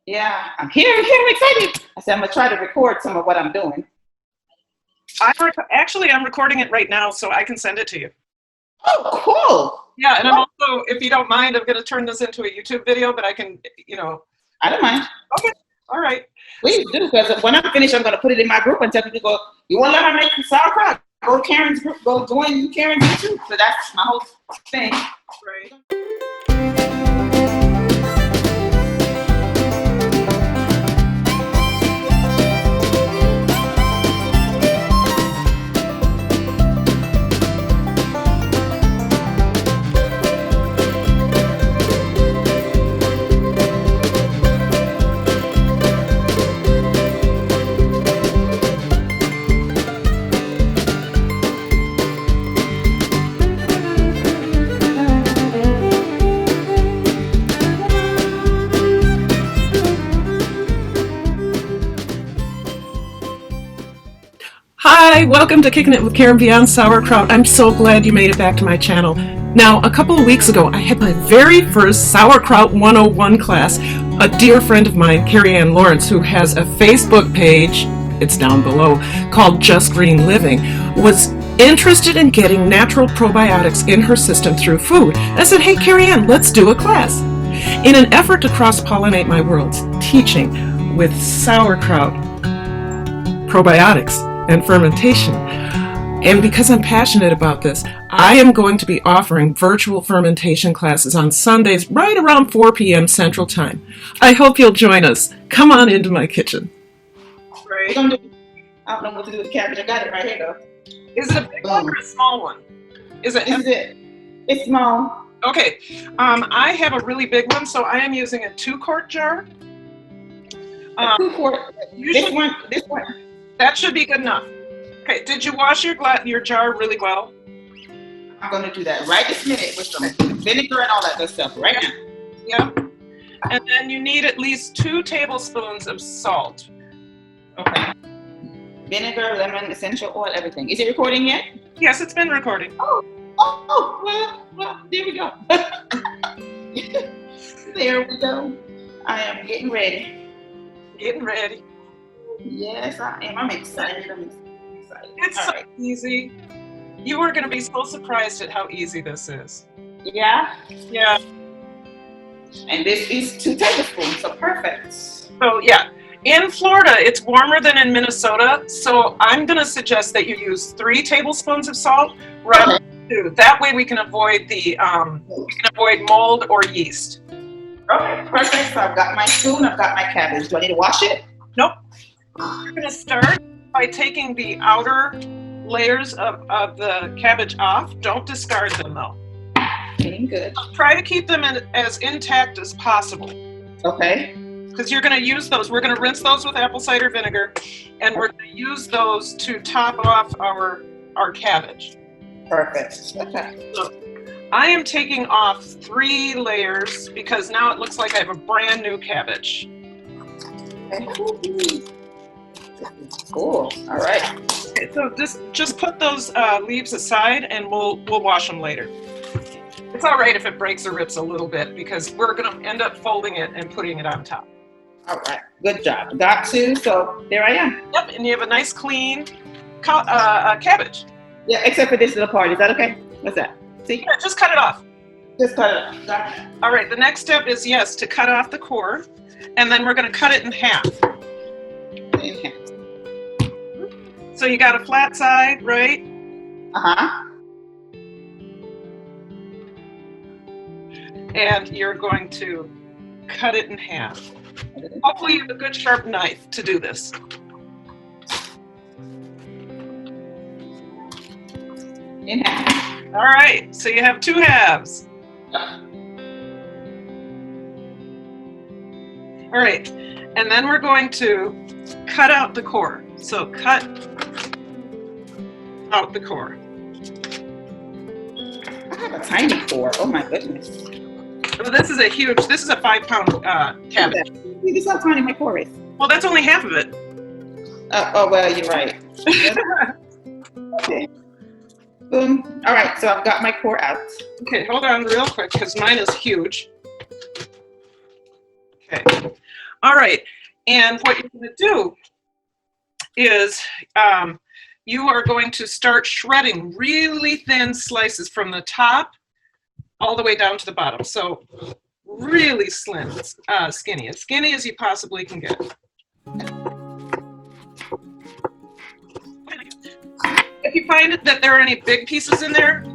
Yeah, I'm here. I'm excited. I said I'm gonna try to record some of what I'm doing. Actually, I'm recording it right now, so I can send it to you. Oh, cool. Yeah, and I'm also, if you don't mind, I'm going to turn this into a YouTube video, but I can, I don't mind. Okay, all right. Please do, because when I'm finished, I'm going to put it in my group and tell people, go, you want to learn how to make sauerkraut? Go to Karen's group, go join Karen's YouTube. So that's my whole thing. Right. Hi, welcome to Kicking It with Karenpalmen Sauerkraut. I'm so glad you made it back to my channel. Now, a couple of weeks ago, I had my very first Sauerkraut 101 class. A dear friend of mine, Kerie-Ann who has a Facebook page, it's down below, called Just Green Living, was interested in getting natural probiotics in her system through food. I said, hey, Kerie-Ann, let's do a class. In an effort to cross-pollinate my worlds, teaching with sauerkraut, probiotics, and fermentation. And because I'm passionate about this, I am going to be offering virtual fermentation classes on Sundays right around 4 p.m. Central Time. I hope you'll join us. Come on into my kitchen. Right. I don't know what to do with the cabbage. I got it right here, though. Is it a big one or a small one? It's small. Okay. I have a really big one, so I am using a 2-quart jar. 2-quart. This one. That should be good enough. Okay, did you wash your jar really well? I'm going to do that right this minute with some vinegar and all that good stuff right now. Yeah. And then you need at least 2 tablespoons of salt. Okay. Vinegar, lemon, essential oil, everything. Is it recording yet? Yes, it's been recording. Oh, well, there we go. There we go. I am getting ready. Getting ready. Yes, I am. I'm excited. It's so easy. You are going to be so surprised at how easy this is. Yeah? Yeah. And this is 2 tablespoons, so perfect. So, yeah. In Florida, it's warmer than in Minnesota, so I'm going to suggest that you use 3 tablespoons of salt rather than 2. That way we can avoid mold or yeast. Okay, perfect. So I've got my spoon, I've got my cabbage. Do I need to wash it? Nope. You're going to start by taking the outer layers of the cabbage off. Don't discard them, though. Getting good. Try to keep them as intact as possible. Okay. Because you're going to use those. We're going to rinse those with apple cider vinegar, and we're going to use those to top off our cabbage. Perfect. Okay. So I am taking off 3 layers because now it looks like I have a brand new cabbage. Okay. Cool. All right. Okay, so just put those leaves aside, and we'll wash them later. It's all right if it breaks or rips a little bit because we're going to end up folding it and putting it on top. All right. Good job. Got to. So there I am. Yep, and you have a nice clean cabbage. Yeah, except for this little part. Is that okay? What's that? See? Yeah, just cut it off. Just cut it off. Got it. All right. The next step is to cut off the core, and then we're going to cut it in half. In half. So you got a flat side, right? Uh-huh. And you're going to cut it in half. Hopefully you have a good sharp knife to do this. In half. All right, so you have 2 halves. All right, and then we're going to cut out the core. So cut out the core. I have a tiny core. Oh my goodness. Well, this is a 5-pound cabbage. See, this is how tiny my core is. Well, that's only half of it. Oh, well, you're right. Okay. Boom. All right, so I've got my core out. Okay, hold on real quick because mine is huge. Okay. All right, and what you're going to do is you are going to start shredding really thin slices from the top all the way down to the bottom. So really slim, skinny as you possibly can get. If you find that there are any big pieces in there,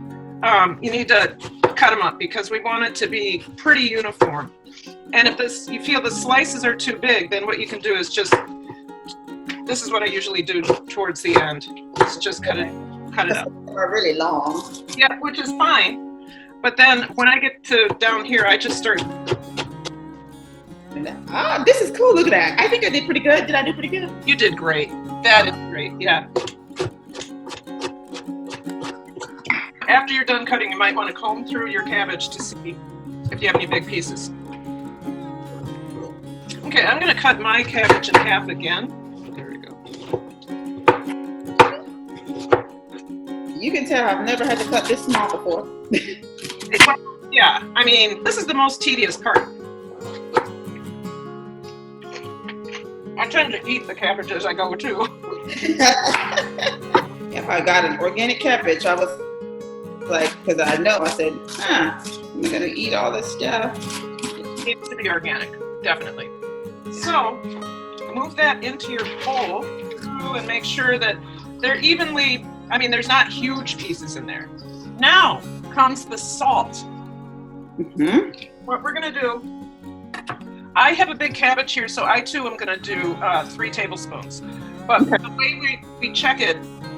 you need to cut them up because we want it to be pretty uniform. And if you feel the slices are too big, then what you can do is just, this is what I usually do towards the end, is just cut it up. They're really long. Yeah, which is fine. But then when I get to down here, I just start. Oh, this is cool. Look at that. I think I did pretty good. Did I do pretty good? You did great. That is great. Yeah. After you're done cutting, you might want to comb through your cabbage to see if you have any big pieces. Okay, I'm going to cut my cabbage in half again. There we go. You can tell I've never had to cut this small before. Yeah, I mean, this is the most tedious part. I tend to eat the cabbage as I go too. If I got an organic cabbage, I was like, because I said, I'm gonna eat all this stuff. It needs to be organic, definitely. So, move that into your bowl and make sure that they're evenly, I mean, there's not huge pieces in there. Now comes the salt. What we're gonna do, I have a big cabbage here, so I too am gonna do 3 tablespoons. But the way we check it,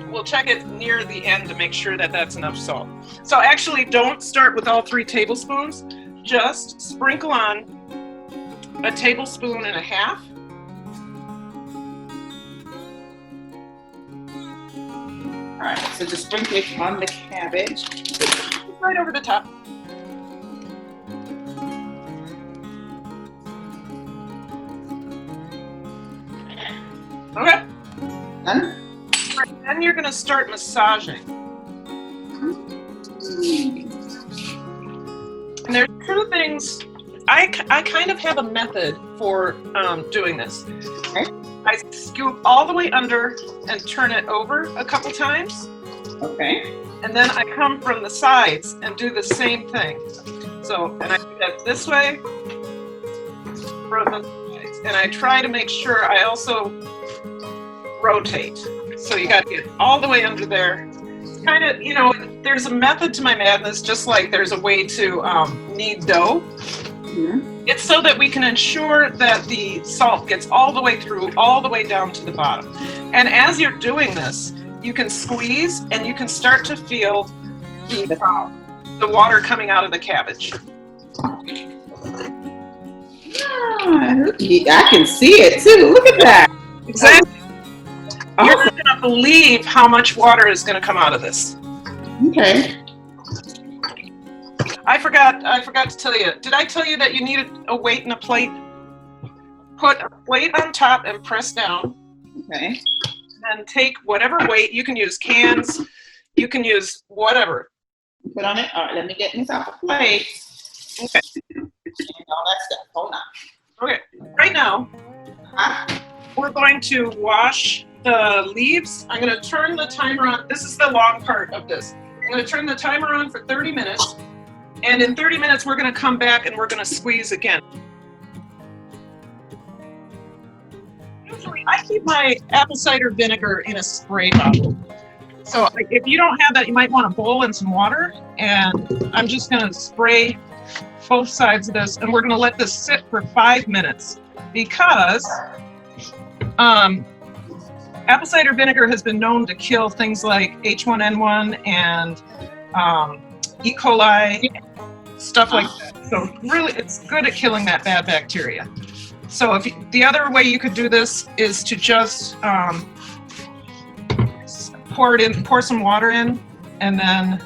we'll check it near the end to make sure that that's enough salt. So actually don't start with all 3 tablespoons, just sprinkle on 1.5 tablespoons. All right, so just sprinkle it on the cabbage. Right over the top. Okay. Done? Then you're going to start massaging. And there's 2 things. I kind of have a method for doing this. Okay. I scoop all the way under and turn it over a couple times. Okay. And then I come from the sides and do the same thing. So, and I do that this way, from the sides. And I try to make sure I also rotate. So you got to get all the way under there. Kind of, you know, there's a method to my madness, just like there's a way to knead dough. It's so that we can ensure that the salt gets all the way through, all the way down to the bottom. And as you're doing this, you can squeeze and you can start to feel the water coming out of the cabbage. I can see it too. Look at that. Exactly. You're not going to believe how much water is going to come out of this. Okay. I forgot to tell you. Did I tell you that you needed a weight and a plate? Put a plate on top and press down. Okay. And take whatever weight. You can use cans. You can use whatever. Put on it. All right, let me get this off the plate. Okay. And all that stuff. Hold on. Okay. Right now, we're going to wash the leaves. I'm going to turn the timer on. This is the long part of this. I'm going to turn the timer on for 30 minutes. And in 30 minutes, we're going to come back and we're going to squeeze again. Usually, I keep my apple cider vinegar in a spray bottle. So if you don't have that, you might want a bowl and some water. And I'm just going to spray both sides of this. And we're going to let this sit for 5 minutes because apple cider vinegar has been known to kill things like H1N1 and E. coli, stuff like that. So really, it's good at killing that bad bacteria. So the other way you could do this is to just pour some water in, and then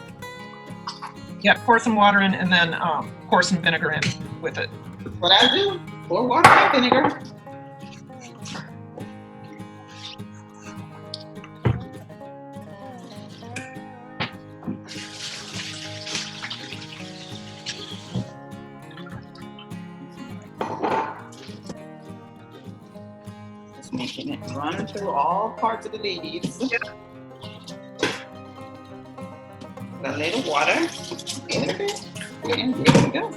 pour some water in, and then pour some vinegar in with it. What I do? Pour water and vinegar. Just making it run through all parts of the leaves. A little water. And there we go.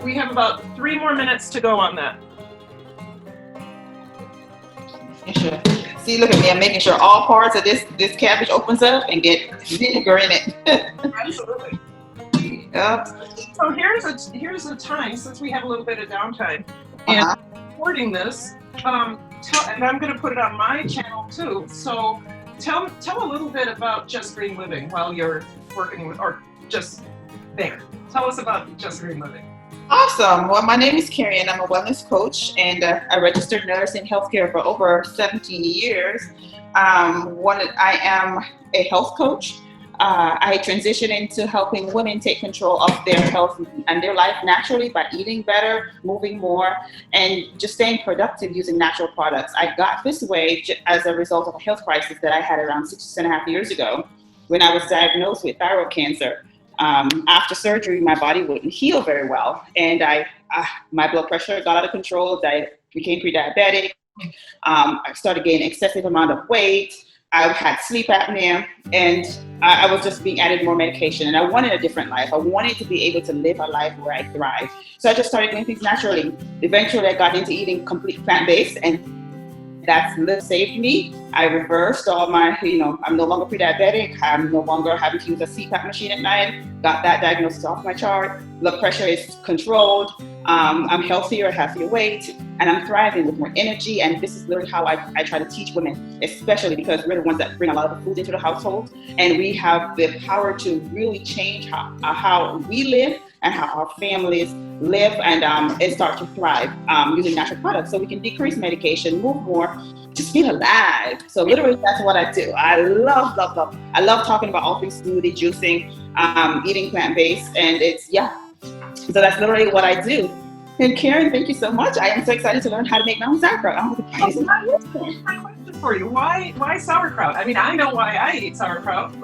We have about 3 more minutes to go on that. Sure. See, look at me. I'm making sure all parts of this cabbage opens up and get vinegar in it. Absolutely. Yep. So here's a time, since we have a little bit of downtime, and recording this, and I'm going to put it on my channel too. So tell a little bit about Just Green Living while you're working with, or just there. Tell us about Just Green Living. Awesome. Well, my name is Kerie-Ann. I'm a wellness coach and a registered nurse in healthcare for over 17 years. I am a health coach. I transitioned into helping women take control of their health and their life naturally by eating better, moving more, and just staying productive using natural products. I got this way as a result of a health crisis that I had around 6.5 years ago when I was diagnosed with thyroid cancer. After surgery, my body wouldn't heal very well, and my blood pressure got out of control. I became pre-diabetic. I started gaining excessive amount of weight. I had sleep apnea, and I was just being added more medication, and I wanted a different life. I wanted to be able to live a life where I thrive. So I just started doing things naturally. Eventually, I got into eating complete plant-based, and that's saved me. I reversed all my, I'm no longer pre-diabetic. I'm no longer having to use a CPAP machine at night. Got that diagnosis off my chart. Blood pressure is controlled. I'm healthier, healthier weight, and I'm thriving with more energy. And this is literally how I try to teach women, especially because we're the ones that bring a lot of the food into the household. And we have the power to really change how we live and how our families live and start to thrive using natural products. So we can decrease medication, move more, just feel alive. So literally that's what I do. I love talking about all things smoothie, juicing, eating plant-based, and so that's literally what I do. And Karen, thank you so much. I am so excited to learn how to make my own sauerkraut. Here's my question for you. Why sauerkraut? I mean, I know why I eat sauerkraut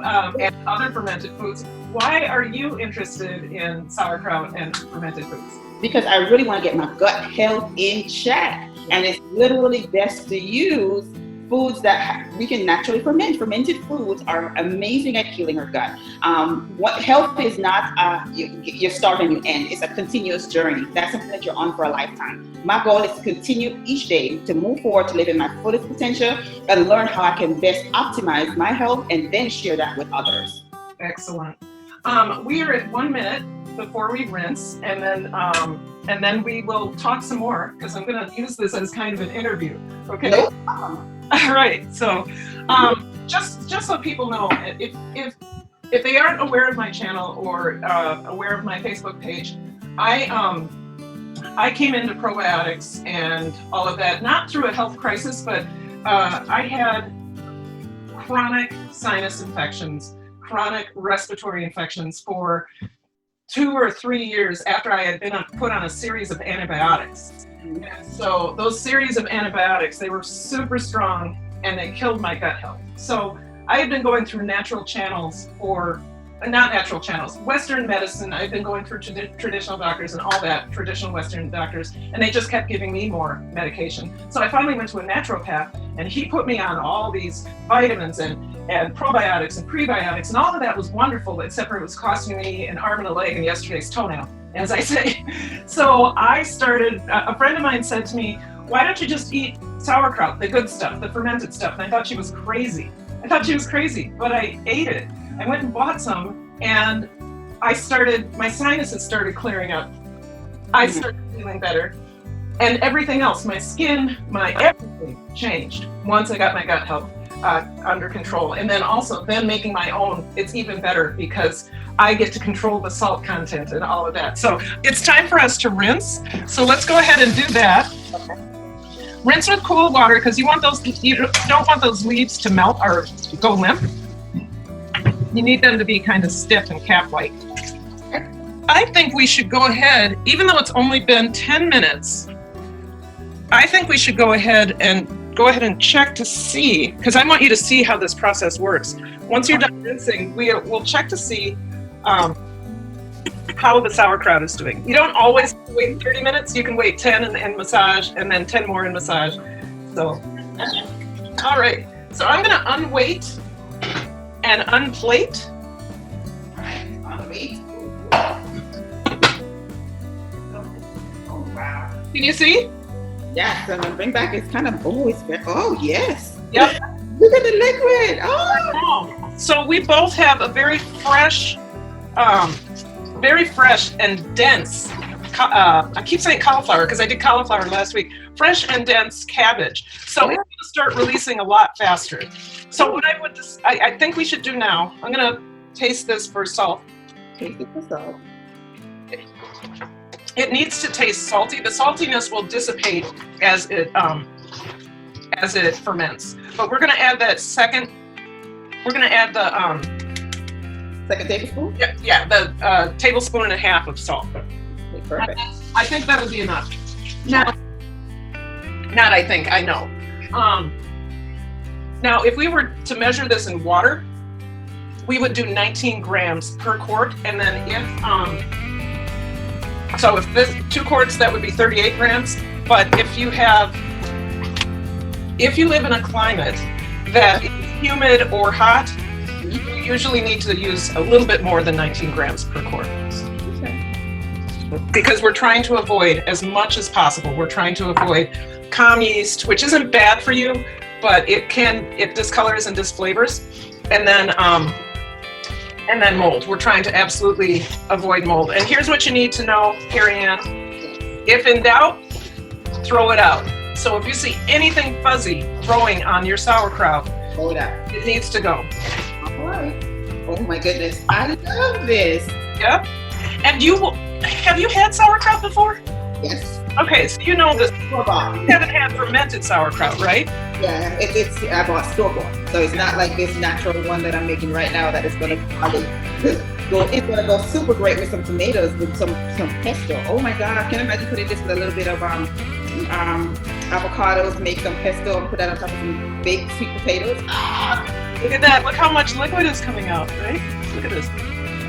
and other fermented foods. Why are you interested in sauerkraut and fermented foods? Because I really want to get my gut health in check. And it's literally best to use foods that we can naturally ferment. Fermented foods are amazing at healing our gut. What health is not, you start and you end. It's a continuous journey. That's something that you're on for a lifetime. My goal is to continue each day to move forward, to live in my fullest potential and learn how I can best optimize my health and then share that with others. Excellent. We are at 1 minute before we rinse, and then we will talk some more because I'm going to use this as kind of an interview. Okay. No. All right. So, just so people know, if they aren't aware of my channel or aware of my Facebook page, I came into probiotics and all of that not through a health crisis, but I had chronic sinus infections, chronic respiratory infections for 2 or 3 years after I had been put on a series of antibiotics. And so those series of antibiotics, they were super strong and they killed my gut health. So I had been going through natural channels Western medicine. I've been going through traditional doctors and all that, traditional Western doctors, and they just kept giving me more medication. So I finally went to a naturopath, and he put me on all these vitamins and probiotics and prebiotics, and all of that was wonderful, except for it was costing me an arm and a leg and yesterday's toenail, as I say. So I started, a friend of mine said to me, why don't you just eat sauerkraut, the good stuff, the fermented stuff? And I thought she was crazy. But I ate it. I went and bought some, and my sinuses started clearing up. I started feeling better, and everything else, my skin, my everything changed once I got my gut health under control. And then also, making my own, it's even better because I get to control the salt content and all of that. So it's time for us to rinse. So let's go ahead and do that. Okay. Rinse with cool water because you don't want those leaves to melt or go limp. You need them to be kind of stiff and cap-like. I think we should go ahead, even though it's only been 10 minutes, I think we should go ahead and check to see, because I want you to see how this process works. Once you're done rinsing, we'll check to see how the sauerkraut is doing. You don't always wait 30 minutes. You can wait 10 and massage, and then 10 more and massage. So All right, so I'm gonna unweight and unplate. All right, unweight. Oh wow. Can you see? Yes, and the bring back is kind of oh yes. Yep. Look at the liquid. Oh. So we both have a very fresh and dense. I keep saying cauliflower because I did cauliflower last week. Fresh and dense cabbage. So it's going to start releasing a lot faster. So what I think we should do now, I'm going to taste this for salt. Taste it for salt. It needs to taste salty. The saltiness will dissipate as it ferments. But we're going to add that second. We're going to add the second tablespoon. Yeah, the tablespoon and a half of salt. Okay, perfect. I think that'll be enough. Now, not I think, I know. Now, if we were to measure this in water, we would do 19 grams per quart, and then if this 2 quarts, that would be 38 grams. But if you live in a climate that is humid or hot, you usually need to use a little bit more than 19 grams per quart. Because we're trying to avoid, as much as possible, we're trying to avoid comm yeast, which isn't bad for you, but it discolors and disflavors, and then mold. We're trying to absolutely avoid mold. And here's what you need to know, Kerie-Ann. If in doubt, throw it out. So if you see anything fuzzy growing on your sauerkraut, throw it out. It needs to go. All right. Oh my goodness, I love this. Yep. And have you had sauerkraut before? Yes. Okay, so you know this. Store-bought. You haven't had fermented sauerkraut, right? Yeah, I bought store-bought, so it's not like this natural one that I'm making right now that is going to probably go. It's going to go super great with some tomatoes, with some pesto. Oh my God, I can imagine putting this with a little bit of avocados, make some pesto, and put that on top of some baked sweet potatoes. Look at that! Look how much liquid is coming out, right? Look at this.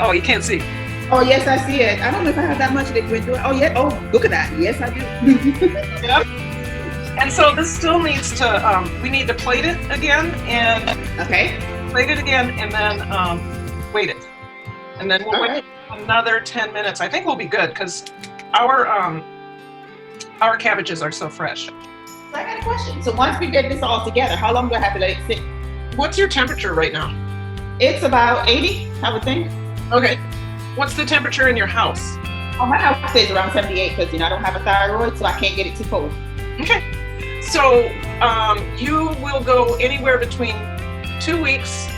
Oh, you can't see. Oh yes, I see it. I don't know if I have that much liquid to it. Oh yeah. Oh, look at that. Yes, I do. Yep. And so this still needs to. We need to plate it again and plate it again, and then wait it, and then we'll wait another 10 minutes. I think we'll be good because our cabbages are so fresh. So I got a question. So once we get this all together, how long do I have to let it sit? What's your temperature right now? It's about 80, I would think. Okay. What's the temperature in your house? Oh, my house stays around 78 because I don't have a thyroid, so I can't get it too cold. Okay. So you will go anywhere between 2 weeks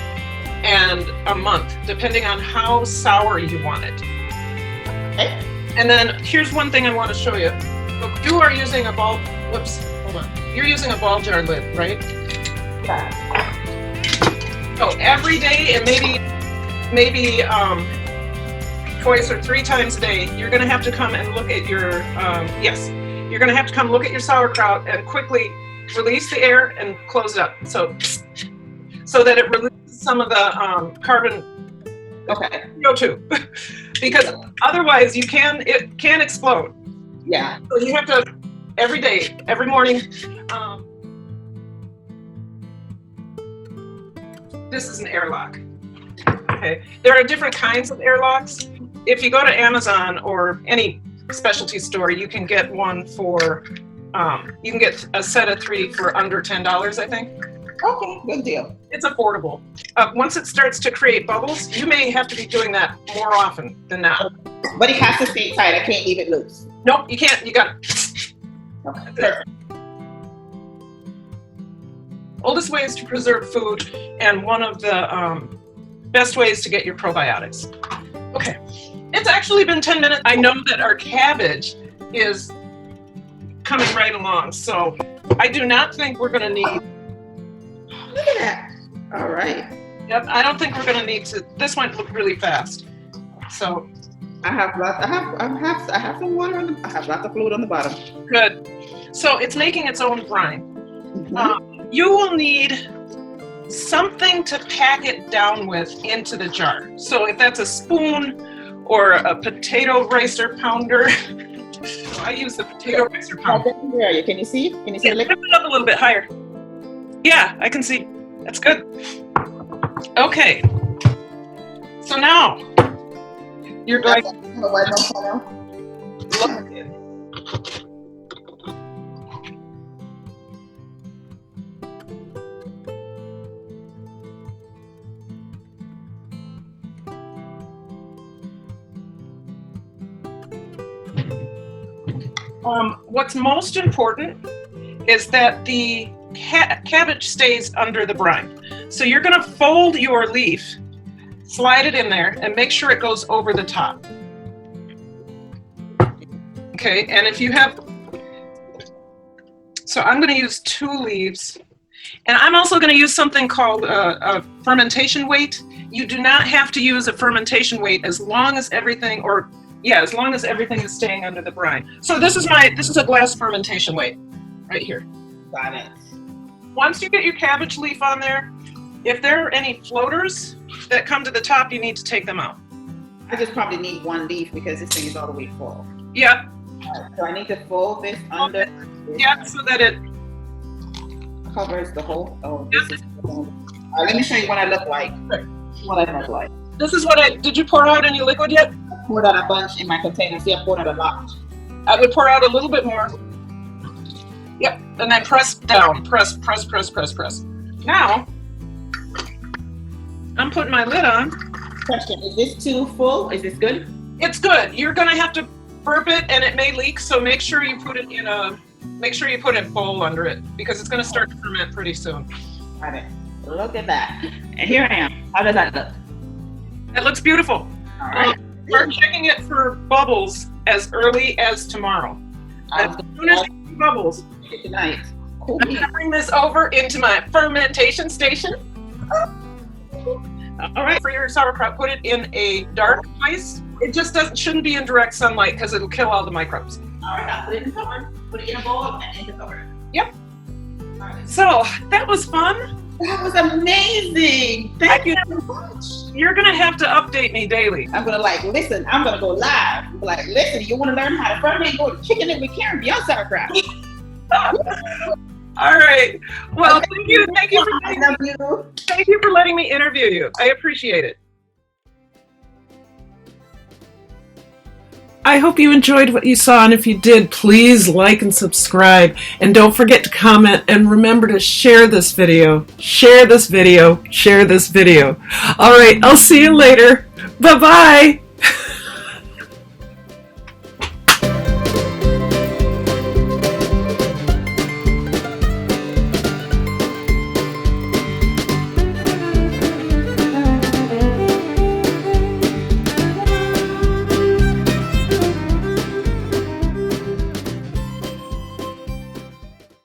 and a month, depending on how sour you want it. Okay. And then here's one thing I want to show you. Look, you are using a ball. Whoops. Hold on. You're using a ball jar lid, right? Yeah. So every day, and maybe twice or 3 times a day, you're going to have to come and look at your, you're going to have to come look at your sauerkraut and quickly release the air and close it up. So that it releases some of the carbon, CO2, because otherwise it can explode. Yeah. So you have to, every day, every morning, this is an airlock. Okay. There are different kinds of airlocks. If you go to Amazon or any specialty store, you can get one for, you can get a set of 3 for under $10, I think. Okay, good deal. It's affordable. Once it starts to create bubbles, you may have to be doing that more often than now. But it has to stay tight. I can't leave it loose. Nope, you can't. You got it. Okay, perfect. Oldest ways to preserve food, and one of the best ways to get your probiotics. Okay, it's actually been 10 minutes. I know that our cabbage is coming right along, so I do not think we're going to need. Look at that. All right. Yep, I don't think we're going to need to. This went really fast. So I have some water I have lots of fluid on the bottom. Good. So it's making its own brine. You will need something to pack it down with into the jar. So if that's a spoon or a potato ricer pounder, I use the potato ricer pounder. Where are you? Can you see? Can you see the liquid? Lift it up a little bit higher. Yeah, I can see. That's good. Okay. So now you're going to look at it. What's most important is that the cabbage stays under the brine. So you're going to fold your leaf, slide it in there, and make sure it goes over the top. Okay, and if you have, so I'm going to use 2 leaves, and I'm also going to use something called a fermentation weight. You do not have to use a fermentation weight as long as everything, as long as everything is staying under the brine. So this is a glass fermentation weight right here. Got it. Once you get your cabbage leaf on there, if there are any floaters that come to the top, you need to take them out. I just probably need 1 leaf because this thing is all the way full. Yeah. Right, so I need to fold this under. Yeah, so that it covers the whole. Oh, this is. Let me show you what I look like. What I look like. This is what did you pour out any liquid yet? I poured out a bunch in my container. See, I poured out a lot. I would pour out a little bit more. Yep, and then press down. Press. Now, I'm putting my lid on. Question, is this too full? Is this good? It's good. You're gonna have to burp it and it may leak, so make sure you put it in a bowl under it because it's gonna start to ferment pretty soon. Got it. Look at that. And here I am. How does that look? It looks beautiful. All right. Start checking it for bubbles as early as tomorrow. As soon as you see bubbles, tonight. Cool. I'm gonna bring this over into my fermentation station. All right, for your sauerkraut, put it in a dark place. It just shouldn't be in direct sunlight because it'll kill all the microbes. All right, I'll put it in the cover. Put it in a bowl and in the cover. Yep. All right. So that was fun. That was amazing. Thank you so much. You're gonna have to update me daily. I'm gonna listen. I'm gonna go live. Listen. You want to learn how to ferment? Go to Kicking It with Karenpalmen Sauerkraut. All right. Well, okay. Thank you for letting me interview you. I appreciate it. I hope you enjoyed what you saw, and if you did, please like and subscribe. And don't forget to comment, and remember to share this video. Share this video. Share this video. All right, I'll see you later. Bye-bye.